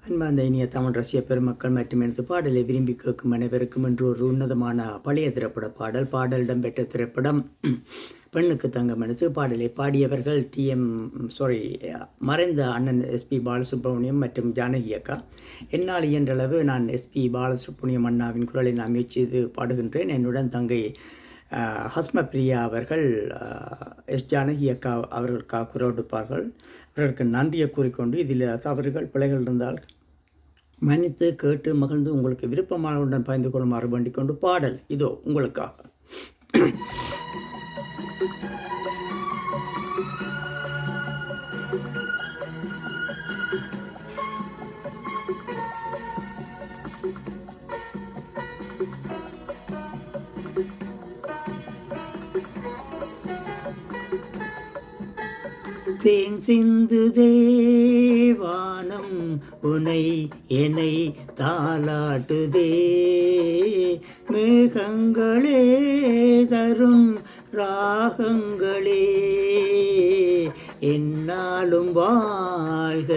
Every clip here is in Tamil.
அன்பார்ந்த இனிய தமிழ் ரசிக பெருமக்கள் மற்றும் எனது பாடலை விரும்பி கேட்கும் அனைவருக்கும் என்று ஒரு உன்னதமான பழைய திரைப்பட பாடல் இடம்பெற்ற திரைப்படம் பெண்ணுக்கு தங்க மனசு. பாடலை பாடியவர்கள் மறைந்த அண்ணன் எஸ்பி பாலசுப்ரமணியம் மற்றும் ஜானகி அக்கா. என்னால் இயன்றளவு நான் எஸ்பி பாலசுப்ரமணியம் அண்ணாவின் குரலை நான் முயற்சி செய்து பாடுகின்றேன். என்னுடன் தங்கை ஹஸ்மபிரியா அவர்கள் எஸ் ஜானகி அக்கா அவர்களுக்காக குரல் கொடுப்பார்கள். அவர்களுக்கு நன்றியை கூறிக்கொண்டு இதில் தவறுகள் பிழைகள் இருந்தால் மன்னித்து கேட்டு மகிழ்ந்து உங்களுக்கு விருப்பமானவுடன் பயந்து கொள்ளுமாறு வேண்டிக் கொண்டு பாடல் இதோ உங்களுக்காக. தேன் சிந்து தேவானம் உனை என்னை தாலாட்டுதே, மேகங்களே தரும் ராகங்களே என்னாலும் வாழ்க.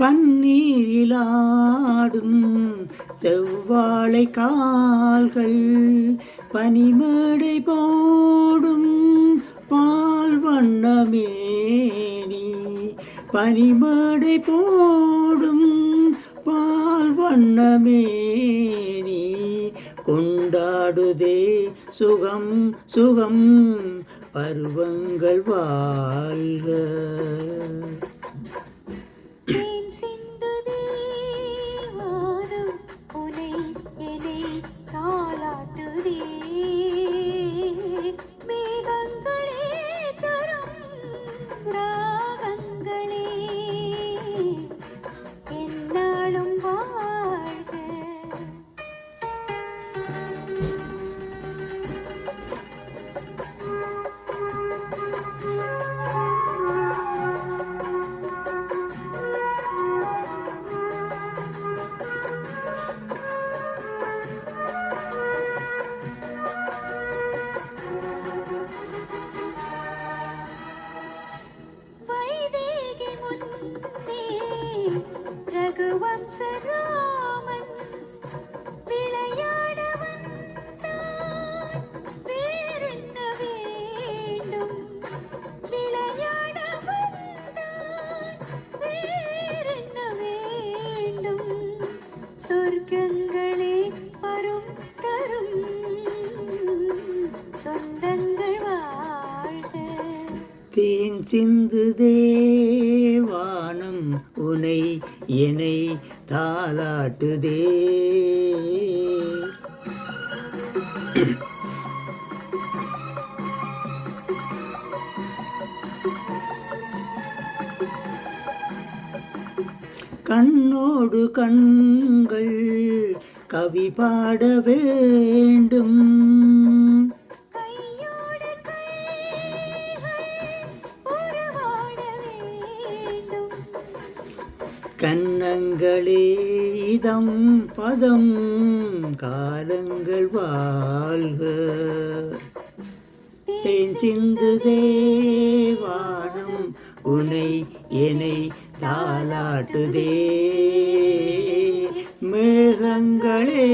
பன்னீரிலாடும் செவ்வாழை கால்கள் பனிமடை போடும் பால் வண்ணமேனி, பனிமடை போடும் பால் வண்ணமேனி கொண்டாடுதே சுகம் சுகம் பருவங்கள் வாழ்க. தேன் சிந்து தேவானம் உனை என்னை தாலாட்டுதே. கண்ணோடு கண்கள் கவி பாட வேண்டும், கண்ணங்களே இதம் பதம் காலங்கள் வாழ்க. தேன் சிந்து தேவானம் உனை என்னை தாலாட்டுதே, மேகங்களே